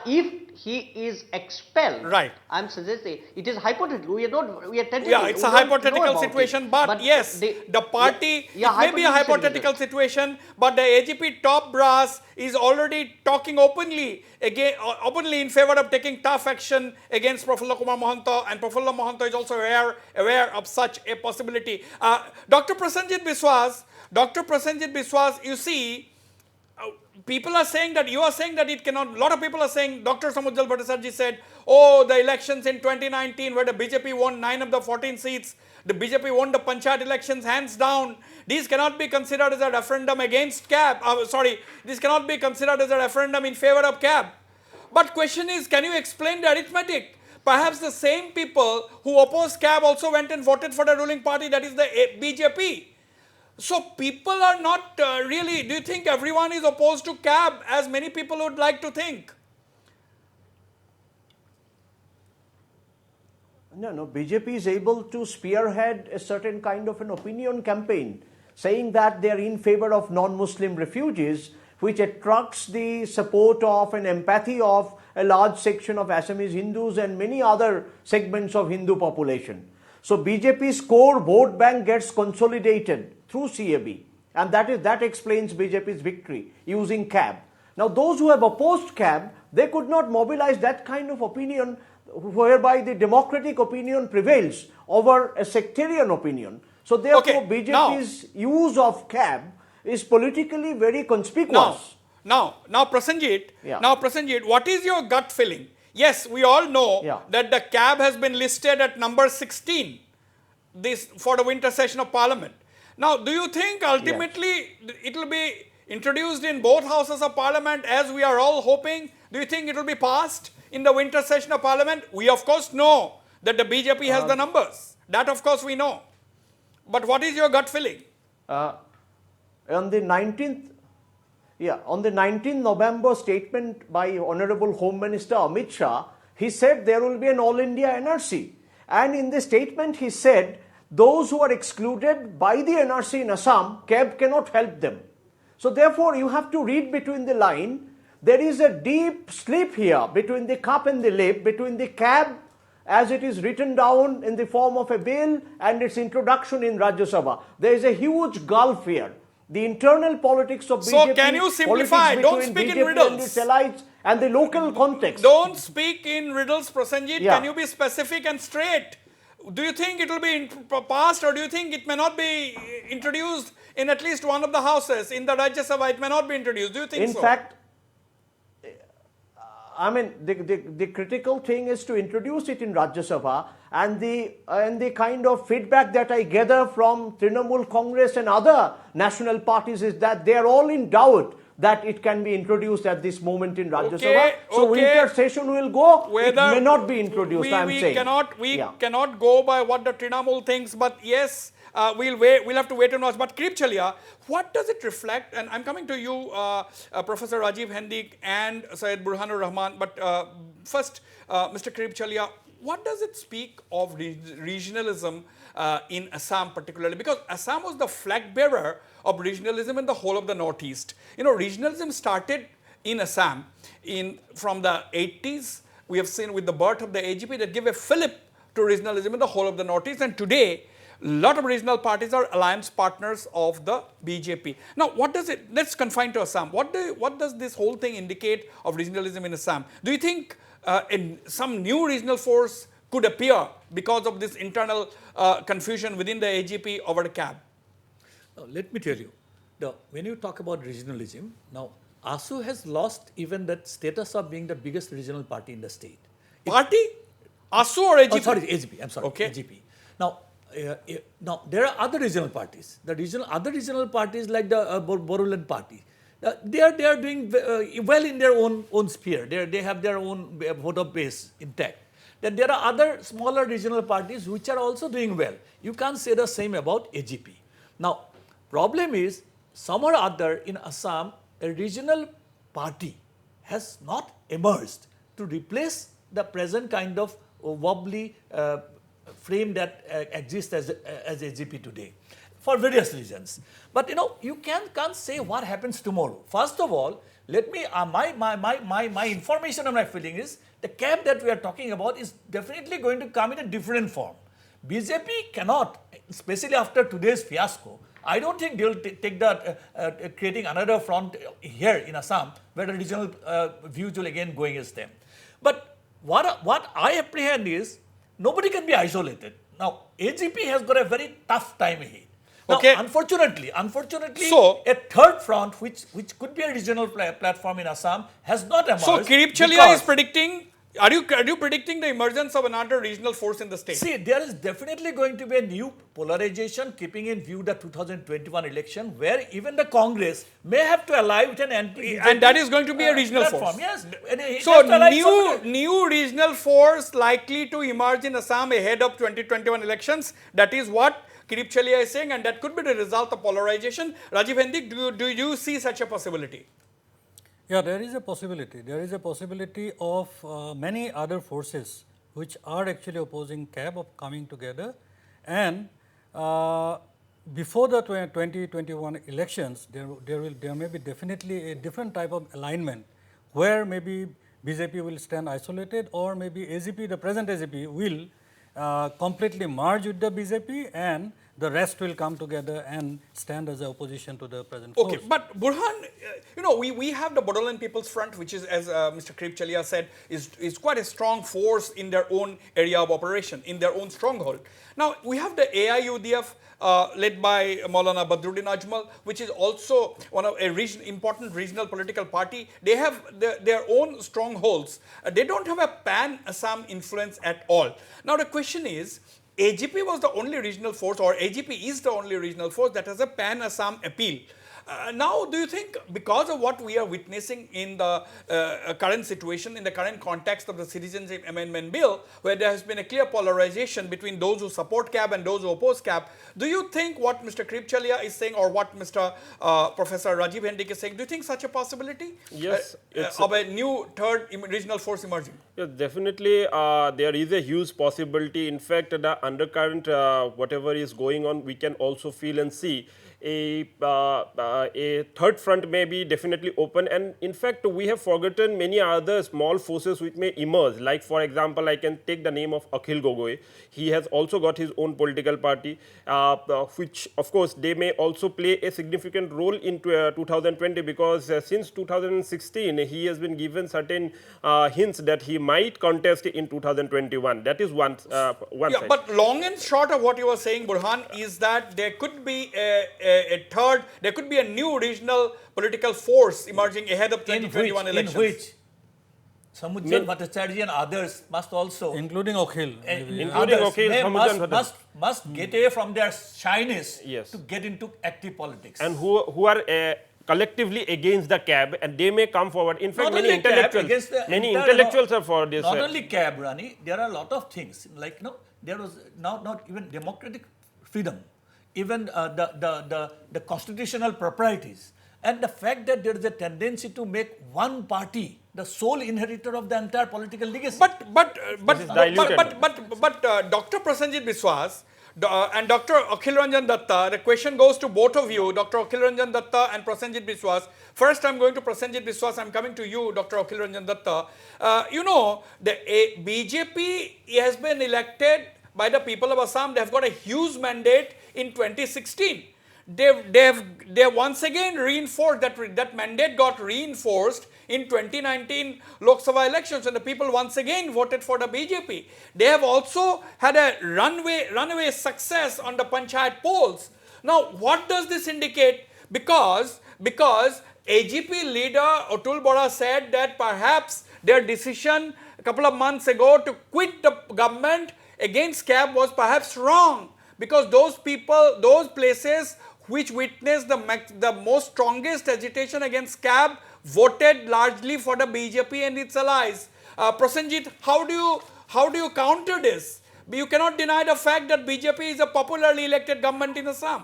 [SPEAKER 4] If he is expelled,
[SPEAKER 2] right?
[SPEAKER 4] I'm suggesting it is hypothetical. We are tentative.
[SPEAKER 2] Yeah, it's a hypothetical situation, but yes, the party, it may be a hypothetical situation, but the AGP top brass is already talking openly in favor of taking tough action against Prafulla Mahanta, and Prafulla Mahanta is also aware of such a possibility. Dr. Prasenjit Biswas, you see, people are saying that, you are saying that it cannot, a lot of people are saying, Dr. Samujjal Bhattacharjee said, oh, the elections in 2019 where the BJP won 9 of the 14 seats, the BJP won the Panchayat elections hands down. These cannot be considered as a referendum against CAB. This cannot be considered as a referendum in favor of CAB. But question is, can you explain the arithmetic? Perhaps the same people who opposed CAB also went and voted for the ruling party, that is the BJP. So people are not really, do you think everyone is opposed to CAB as many people would like to think?
[SPEAKER 8] No, BJP is able to spearhead a certain kind of an opinion campaign saying that they are in favor of non-Muslim refugees, which attracts the support of and empathy of a large section of Assamese Hindus and many other segments of Hindu population. So BJP's core vote bank gets consolidated through CAB, and that explains BJP's victory using CAB. Now, those who have opposed CAB, they could not mobilize that kind of opinion whereby the democratic opinion prevails over a sectarian opinion. So therefore, BJP's use of CAB is politically very conspicuous.
[SPEAKER 2] Now, Prasenjit, what is your gut feeling? Yes, we all know that the CAB has been listed at number 16 for the winter session of Parliament. Now, do you think ultimately it will be introduced in both houses of Parliament as we are all hoping? Do you think it will be passed in the winter session of Parliament? We of course know that the BJP has the numbers. That of course we know. But what is your gut feeling?
[SPEAKER 8] On the 19th November statement by Honorable Home Minister Amit Shah, he said there will be an all India NRC. And in the statement he said, those who are excluded by the NRC in Assam, CAB cannot help them. So therefore you have to read between the line. There is a deep sleep here between the cup and the lip, between the CAB as it is written down in the form of a bill and its introduction in Rajya Sabha. There is a huge gulf here. The internal politics of BJP,
[SPEAKER 2] so can you simplify? Don't speak
[SPEAKER 8] BJP
[SPEAKER 2] in riddles.
[SPEAKER 8] and its allies and the local context.
[SPEAKER 2] Don't speak in riddles, Prasenjit.
[SPEAKER 8] Yeah.
[SPEAKER 2] Can you be specific and straight? Do you think it will be passed, or do you think it may not be introduced in at least one of the houses? In the Rajya Sabha, it may not be introduced. Do you think so?
[SPEAKER 8] In fact, I mean, the critical thing is to introduce it in Rajya Sabha, and the kind of feedback that I gather from Trinamool Congress and other national parties is that they are all in doubt that it can be introduced at this moment in Rajya Sabha. So winter session will go, it may not be introduced, I am saying.
[SPEAKER 2] We cannot go by what the Trinamool thinks, but yes, we'll have to wait and watch. But Kripchalia, what does it reflect? And I'm coming to you, Professor Rajiv Hendik and Syed Burhanur Rahman. But first, Mr. Kripchalia, what does it speak of regionalism in Assam particularly? Because Assam was the flag bearer of regionalism in the whole of the Northeast. You know, regionalism started in Assam from the 80s. We have seen with the birth of the AGP that gave a fillip to regionalism in the whole of the Northeast. And today, a lot of regional parties are alliance partners of the BJP. Now, what does it, let's confine to Assam. What does this whole thing indicate of regionalism in Assam? Do you think some new regional force could appear because of this internal confusion within the AGP over the CAB?
[SPEAKER 6] Now, let me tell you, when you talk about regionalism, now ASU has lost even that status of being the biggest regional party in the state.
[SPEAKER 2] Party? ASU or AGP?
[SPEAKER 6] Oh, sorry, AGP. I'm sorry,
[SPEAKER 2] okay.
[SPEAKER 6] AGP. Now, there are other regional parties. Other regional parties like the Boruland party. They are doing well in their own sphere. They have their own voter base intact. Then there are other smaller regional parties which are also doing well. You can't say the same about AGP. Now, problem is some or other in Assam, a regional party has not emerged to replace the present kind of wobbly frame that exists as AGP today for various reasons. But you can't say what happens tomorrow. First of all, let me my information and my feeling is the CAB that we are talking about is definitely going to come in a different form. BJP cannot, especially after today's fiasco, I don't think they will take the creating another front here in Assam where the regional views will again go against them. But what I apprehend is nobody can be isolated. Now, AGP has got a very tough time ahead. Now,
[SPEAKER 2] okay.
[SPEAKER 6] Unfortunately,
[SPEAKER 2] so,
[SPEAKER 6] a third front, which could be a regional platform in Assam, has not emerged.
[SPEAKER 2] So, Kripchalia is predicting. Are you predicting the emergence of another regional force in the state?
[SPEAKER 6] See, there is definitely going to be a new polarization, keeping in view the 2021 election, where even the Congress may have to ally with an anti-BJP
[SPEAKER 2] and that is going to be a regional
[SPEAKER 6] platform.
[SPEAKER 2] Force.
[SPEAKER 6] Yes.
[SPEAKER 2] So, new regional force likely to emerge in Assam ahead of 2021 elections. That is what Kripchalia is saying, and that could be the result of polarization. Rajiv Hendik, do you see such a possibility?
[SPEAKER 7] Yeah, there is a possibility. There is a possibility of many other forces which are actually opposing CAB of coming together, and before the 2021 elections, there may be definitely a different type of alignment where maybe BJP will stand isolated, or maybe AGP, the present AGP, will completely merge with the BJP, and the rest will come together and stand as an opposition to the present force.
[SPEAKER 2] Okay, but Burhan, we have the Bodoland People's Front, which is, as Mr. Kripchalia said, is quite a strong force in their own area of operation, in their own stronghold. Now, we have the AIUDF led by Maulana Badruddin Ajmal, which is also one of important regional political party. They have their own strongholds. They don't have a pan-Assam influence at all. Now, the question is, AGP was the only regional force, or AGP is the only regional force that has a pan-Assam appeal. Now, do you think because of what we are witnessing in the current situation, in the current context of the Citizenship Amendment Bill, where there has been a clear polarization between those who support CAB and those who oppose CAB, do you think what Mr. Kripchalia is saying or what Mr. Professor Rajiv Hendik is saying, do you think such a possibility?
[SPEAKER 9] Yes,
[SPEAKER 2] Of a new third regional force emerging?
[SPEAKER 9] Yes, definitely there is a huge possibility. In fact, the undercurrent, whatever is going on, we can also feel and see a third front may be definitely open, and in fact we have forgotten many other small forces which may emerge. Like for example, I can take the name of Akhil Gogoi. He has also got his own political party, which of course they may also play a significant role in 2020, because since 2016 he has been given certain hints that he might contest in 2021. That is one side.
[SPEAKER 2] But long and short of what you were saying, Burhan, is that there could be there could be a new regional political force emerging ahead of 2021 elections.
[SPEAKER 6] In which Samujjal Bhattacharya and others must also,
[SPEAKER 7] Including Akhil.
[SPEAKER 6] must get away from their shyness
[SPEAKER 9] Yes.
[SPEAKER 6] to get into active politics.
[SPEAKER 9] And who are collectively against the CAB, and they may come forward. In fact,
[SPEAKER 6] Not
[SPEAKER 9] many
[SPEAKER 6] only CAB,
[SPEAKER 9] intellectuals,
[SPEAKER 6] against the
[SPEAKER 9] many
[SPEAKER 6] entire,
[SPEAKER 9] intellectuals are for this.
[SPEAKER 6] Not only CAB, Rani, there are a lot of things. Like, there was not even democratic freedom, even the constitutional proprieties, and the fact that there is a tendency to make one party the sole inheritor of the entire political legacy.
[SPEAKER 2] But
[SPEAKER 9] diluted.
[SPEAKER 2] Dr. Prasenjit Biswas and Dr. Akhil Ranjan Datta, the question goes to both of you, Dr. Akhil Ranjan Datta and Prasenjit Biswas. First, I'm going to Prasenjit Biswas. I'm coming to you, Dr. Akhil Ranjan Datta. The BJP has been elected by the people of Assam. They have got a huge mandate in 2016. They have once again reinforced that mandate got reinforced in 2019 Lok Sabha elections, and the people once again voted for the BJP. They have also had a runaway success on the Panchayat polls. Now, what does this indicate? Because AGP leader Atul Bora said that perhaps their decision a couple of months ago to quit the government against CAB was perhaps wrong, because those people, those places which witnessed the most strongest agitation against CAB voted largely for the BJP and its allies. Prasenjit, how do you counter this? You cannot deny the fact that BJP is a popularly elected government in Assam.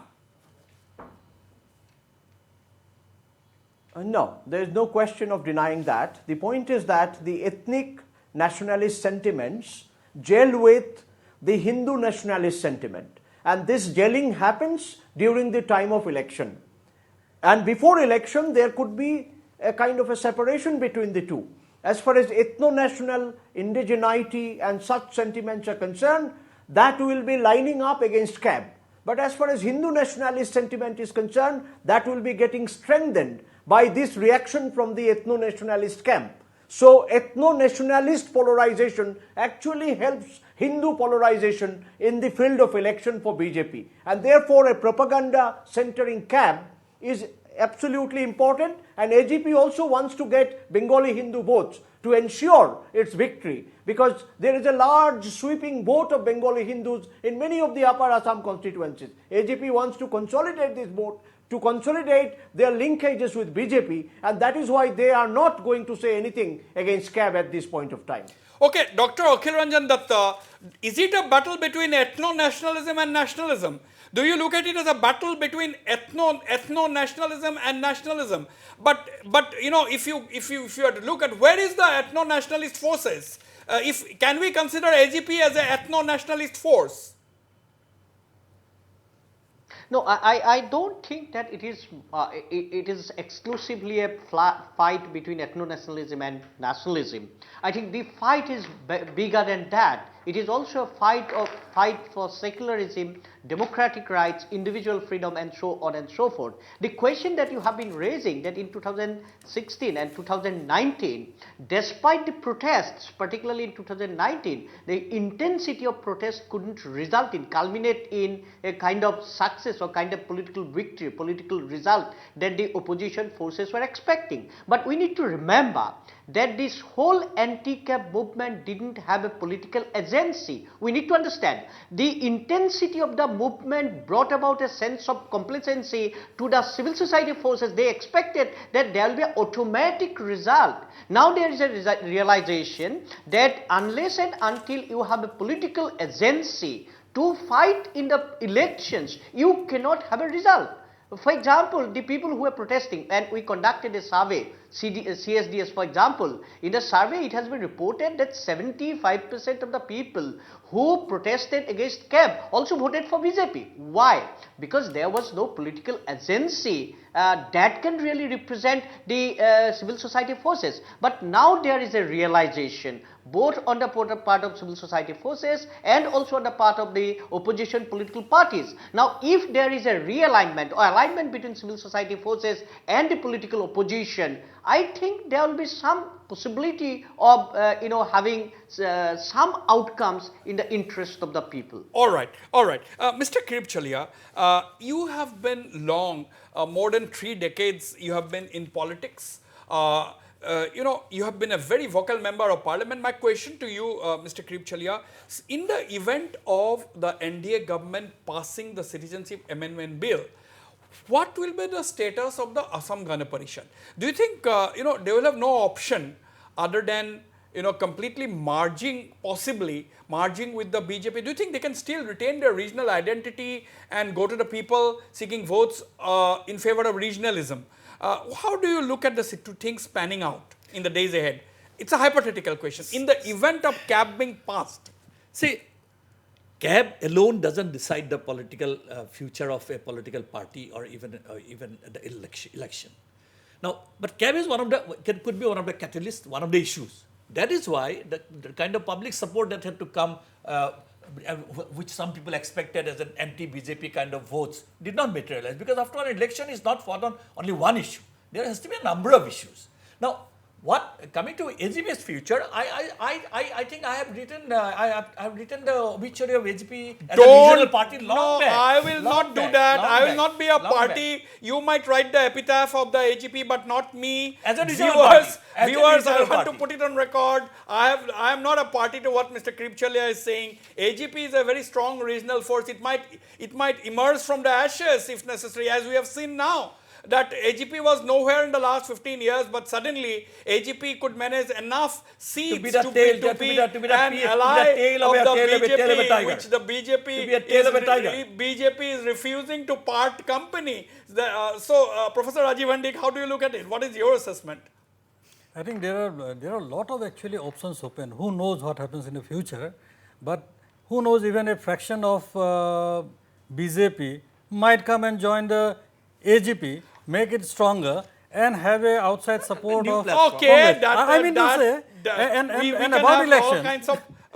[SPEAKER 8] No, there is no question of denying that. The point is that the ethnic nationalist sentiments gel with the Hindu nationalist sentiment. And this gelling happens during the time of election. And before election, there could be a kind of a separation between the two. As far as ethno-national indigeneity and such sentiments are concerned, that will be lining up against CAB. But as far as Hindu nationalist sentiment is concerned, that will be getting strengthened by this reaction from the ethno-nationalist camp. So ethno-nationalist polarization actually helps Hindu polarization in the field of election for BJP. And therefore a propaganda centering CAB is absolutely important, and AGP also wants to get Bengali Hindu votes to ensure its victory, because there is a large sweeping vote of Bengali Hindus in many of the upper Assam constituencies. AGP wants to consolidate this vote, to consolidate their linkages with BJP, and that is why they are not going to say anything against CAB at this point of time.
[SPEAKER 2] Okay, Dr. Akhil Ranjan Datta, is it a battle between ethno-nationalism and nationalism? Do you look at it as a battle between ethno-nationalism and nationalism? But if you are to look at where is the ethno-nationalist forces, can we consider AGP as an ethno-nationalist force?
[SPEAKER 4] No, I don't think that it is exclusively a fight between ethno-nationalism and nationalism. I think the fight is bigger than that. It is also a fight for secularism, democratic rights, individual freedom, and so on and so forth. The question that you have been raising, that in 2016 and 2019, despite the protests, particularly in 2019, the intensity of protests couldn't culminate in a kind of success or kind of political victory, political result that the opposition forces were expecting. But we need to remember that this whole anti-CAB movement didn't have a political agenda. urgency. We need to understand the intensity of the movement brought about a sense of complacency to the civil society forces. They expected that there will be an automatic result. Now there is a realization that unless and until you have a political agency to fight in the elections, you cannot have a result. For example, the people who are protesting, and we conducted a survey, CSDS for example, in the survey it has been reported that 75% of the people who protested against CAB also voted for BJP. Why? Because there was no political agency that can really represent the civil society forces. But now there is a realization both on the part of civil society forces and also on the part of the opposition political parties. Now, if there is a realignment or alignment between civil society forces and the political opposition, I think there will be some possibility of having some outcomes in the interest of the people.
[SPEAKER 2] All right, all right. Mr. Kirpchalia, you have been long, more than 3 decades you have been in politics. You have been a very vocal member of parliament. My question to you, Mr. Kirpchalia, in the event of the NDA government passing the Citizenship Amendment Bill, what will be the status of the Assam Gana Parishad? Do you think, they will have no option other than, completely possibly merging with the BJP? Do you think they can still retain their regional identity and go to the people seeking votes in favor of regionalism? How do you look at the two things panning out in the days ahead? It's a hypothetical question. In the event of CAB being passed.
[SPEAKER 6] See, CAB alone doesn't decide the political future of a political party or even the election. Now, but CAB is could be one of the catalysts, one of the issues. That is why the kind of public support that had to come, which some people expected as an anti-BJP kind of votes, did not materialize. Because after all, election is not fought on only one issue. There has to be a number of issues. Now, coming to AGP's future, I think I have written the obituary of AGP as a regional party long back.
[SPEAKER 2] I will not do that. I will not be a party. You might write the epitaph of the AGP, but not me.
[SPEAKER 6] As a regional party.
[SPEAKER 2] Viewers, I want to put it on record. I am not a party to what Mr. Kirpchalia is saying. AGP is a very strong regional force. It might emerge from the ashes if necessary, as we have seen now. That AGP was nowhere in the last 15 years, but suddenly AGP could manage enough seats to be an ally of the BJP, which the BJP is refusing to part company. Professor Rajiv Handik, how do you look at it? What is your assessment?
[SPEAKER 7] I think there are a lot of actually options open. Who knows what happens in the future? But who knows, even a fraction of BJP might come and join the AGP, make it stronger, and have a outside support of
[SPEAKER 2] Congress.
[SPEAKER 7] And about elections.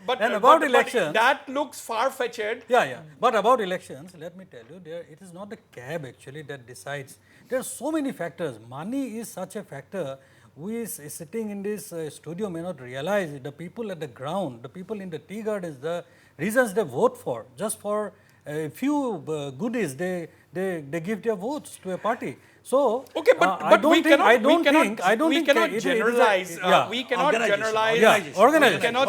[SPEAKER 2] But
[SPEAKER 7] elections,
[SPEAKER 2] that looks far-fetched.
[SPEAKER 7] Yeah. But about elections, let me tell you, it is not the CAB actually that decides. There are so many factors. Money is such a factor. We sitting in this studio may not realize it. The people at the ground, the people in the tea gardens, the reasons they vote for, just for a few goodies, they give their votes to a party. So,
[SPEAKER 2] okay, but we cannot generalize. We cannot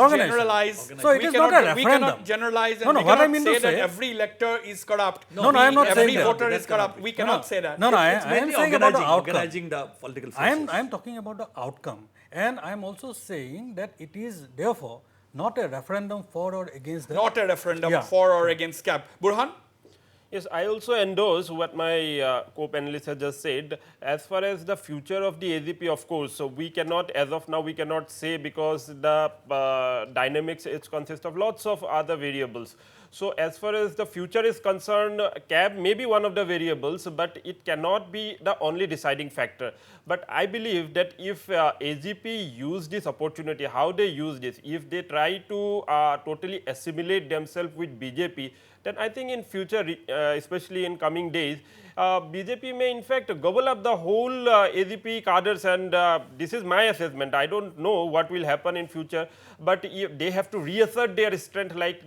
[SPEAKER 2] generalize.
[SPEAKER 7] So it is not a referendum.
[SPEAKER 2] We cannot generalize and we cannot say that every elector is corrupt.
[SPEAKER 7] No, I am not saying that.
[SPEAKER 2] Every voter is corrupt. We cannot say that.
[SPEAKER 7] No, I am saying about the outcome.
[SPEAKER 6] Organizing the political forces.
[SPEAKER 7] I am talking about the outcome, and I am also saying that it is therefore not a referendum for or against.
[SPEAKER 2] Not a referendum for or against CAB. Burhan?
[SPEAKER 9] Yes, I also endorse what my co-panelist has just said. As far as the future of the AGP, of course, so we cannot, as of now, we cannot say because the dynamics, it consists of lots of other variables. So as far as the future is concerned, CAB may be one of the variables, but it cannot be the only deciding factor. But I believe that if AGP use this opportunity, how they use this, if they try to totally assimilate themselves with BJP, then I think in future, especially in coming days, BJP may in fact gobble up the whole AGP cadres, and this is my assessment. I don't know what will happen in future, but if they have to reassert their strength like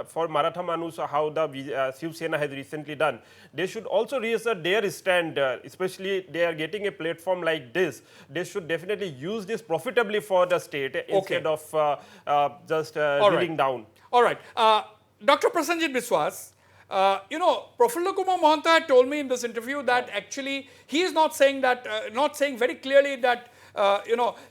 [SPEAKER 9] for Maratha Manus, how the Shiv Sena has recently done. They should also reassert their stand, especially they are getting a platform like this. They should definitely use this profitably for the state instead of just reading down.
[SPEAKER 2] All right. Dr. Prasenjit Biswas, Prafulla Mahanta had told me in this interview that actually he is not saying that, not saying very clearly that,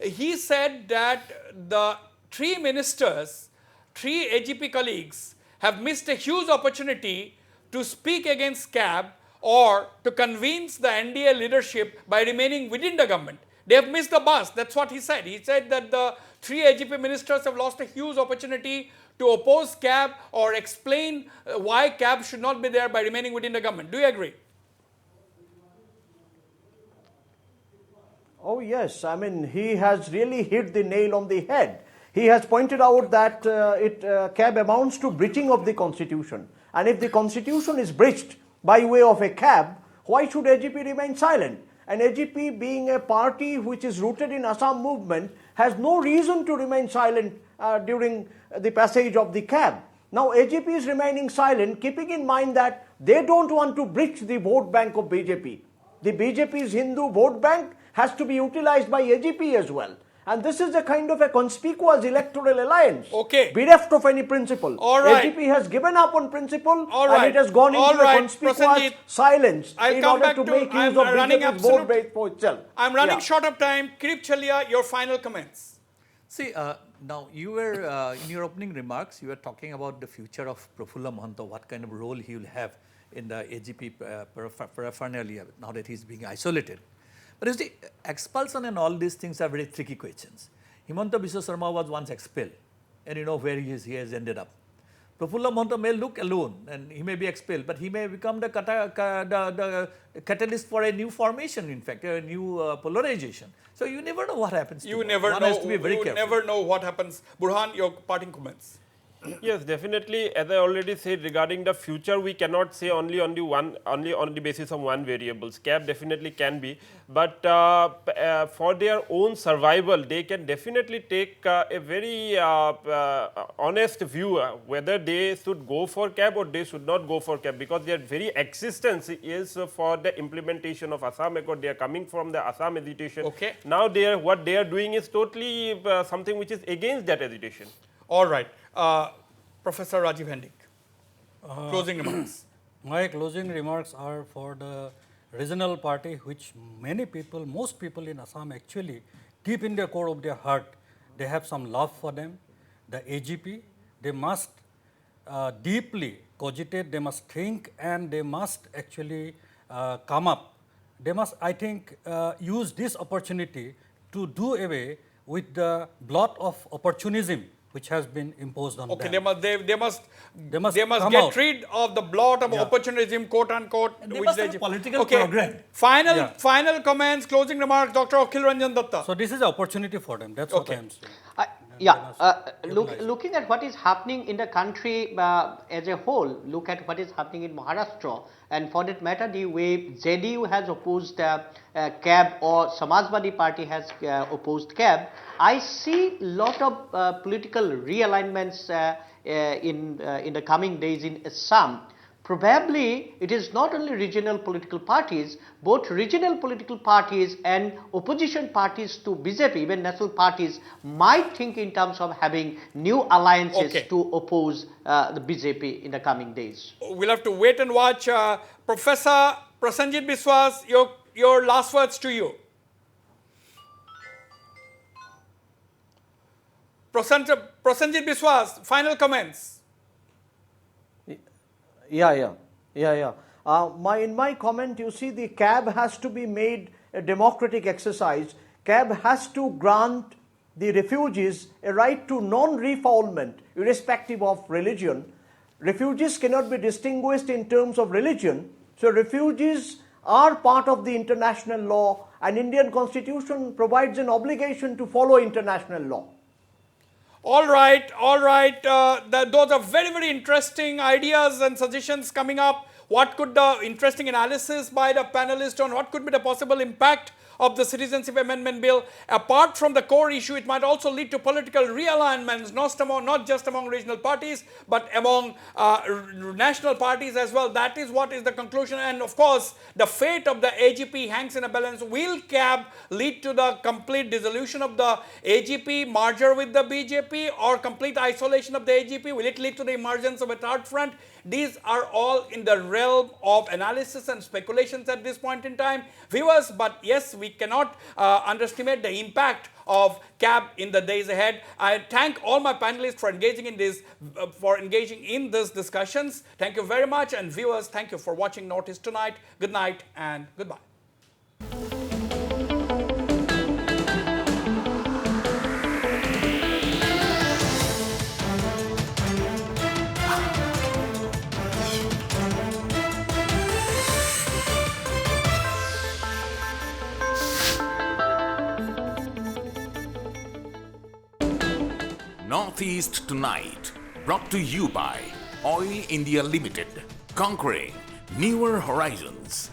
[SPEAKER 2] he said that the three ministers, three AGP colleagues have missed a huge opportunity to speak against CAB or to convince the NDA leadership by remaining within the government. They have missed the bus. That's what he said. He said that the three AGP ministers have lost a huge opportunity to oppose CAB or explain why CAB should not be there by remaining within the government. Do you agree?
[SPEAKER 8] Oh yes, I mean he has really hit the nail on the head. He has pointed out that CAB amounts to breaching of the constitution, and if the constitution is breached by way of a CAB, why should AGP remain silent? And AGP, being a party which is rooted in Assam movement, has no reason to remain silent during the passage of the CAB. Now AGP is remaining silent, keeping in mind that they don't want to breach the vote bank of BJP. The BJP's Hindu vote bank has to be utilized by AGP as well. And this is a kind of a conspicuous electoral alliance, bereft of any principle.
[SPEAKER 2] All right.
[SPEAKER 8] AGP has given up on principle,
[SPEAKER 2] all right.
[SPEAKER 8] and it has gone into a conspicuous
[SPEAKER 2] Prasenjit,
[SPEAKER 8] silence in order
[SPEAKER 2] back
[SPEAKER 8] to make use of BJP's vote bank for itself.
[SPEAKER 2] I'm running short of time. Kirip Chalia, your final comments.
[SPEAKER 6] See, now you were, in your opening remarks, you were talking about the future of Prafulla Mahanta, what kind of role he will have in the AGP paraphernalia now that he is being isolated. But you see, expulsion and all these things are very tricky questions. Himanta Biswa Sarma was once expelled, and you know where he has ended up. Prafulla Mahanta may look alone and he may be expelled, but he may become the catalyst for a new formation, in fact, a new polarization. So you never know what happens.
[SPEAKER 2] You never know.
[SPEAKER 6] Has to be very
[SPEAKER 2] you
[SPEAKER 6] careful.
[SPEAKER 2] never know what happens. Burhan, your parting comments.
[SPEAKER 9] Yes, definitely. As I already said, regarding the future, we cannot say only on the basis of one variable. CAB definitely can be, but for their own survival, they can definitely take a very honest view whether they should go for CAB or they should not go for CAB, because their very existence is for the implementation of Assam Accord. They are coming from the Assam agitation.
[SPEAKER 2] Okay.
[SPEAKER 9] Now what they are doing is totally something which is against that agitation.
[SPEAKER 2] All right. Professor Rajiv Hendik, closing remarks.
[SPEAKER 7] My closing remarks are for the regional party, which most people in Assam actually, deep in the core of their heart, they have some love for them. The AGP, they must deeply cogitate, they must think, and they must actually come up. They must, I think, use this opportunity to do away with the blot of opportunism which has been imposed on them.
[SPEAKER 2] They must
[SPEAKER 7] come
[SPEAKER 2] get
[SPEAKER 7] out.
[SPEAKER 2] rid of the blot of opportunism, quote unquote.
[SPEAKER 6] And they must have a political program.
[SPEAKER 2] Final comments, closing remarks, Dr. Akhil Ranjan Datta.
[SPEAKER 7] So this is an opportunity for them. That's what I am saying.
[SPEAKER 4] Looking at what is happening in the country as a whole, look at what is happening in Maharashtra, and for that matter, the way JDU has opposed CAB or Samajwadi Party has opposed CAB, I see lot of political realignments in the coming days in Assam. Probably it is not only regional political parties, both regional political parties and opposition parties to BJP, even national parties, might think in terms of having new alliances to oppose the BJP in the coming days.
[SPEAKER 2] We'll have to wait and watch. Professor Prasenjit Biswas, your last words to you. Prasenjit Biswas, final comments.
[SPEAKER 8] In my comment, you see, the CAB has to be made a democratic exercise. CAB has to grant the refugees a right to non-refoulement, irrespective of religion. Refugees cannot be distinguished in terms of religion. So refugees are part of the international law, and Indian Constitution provides an obligation to follow international law.
[SPEAKER 2] All right. Those are very, very interesting ideas and suggestions coming up. What could the interesting analysis by the panelists on what could be the possible impact of the Citizenship Amendment Bill. Apart from the core issue, it might also lead to political realignments, not just among regional parties, but among national parties as well. That is what is the conclusion. And of course, the fate of the AGP hangs in a balance. Will CAB lead to the complete dissolution of the AGP, merger with the BJP, or complete isolation of the AGP? Will it lead to the emergence of a third front? These are all in the realm of analysis and speculations at this point in time, viewers. But yes, we cannot underestimate the impact of CAB in the days ahead. I thank all my panelists for engaging in these discussions. Thank you very much, and viewers, thank you for watching Notice Tonight. Good night and goodbye.
[SPEAKER 1] Northeast Tonight, brought to you by Oil India Limited, conquering newer horizons.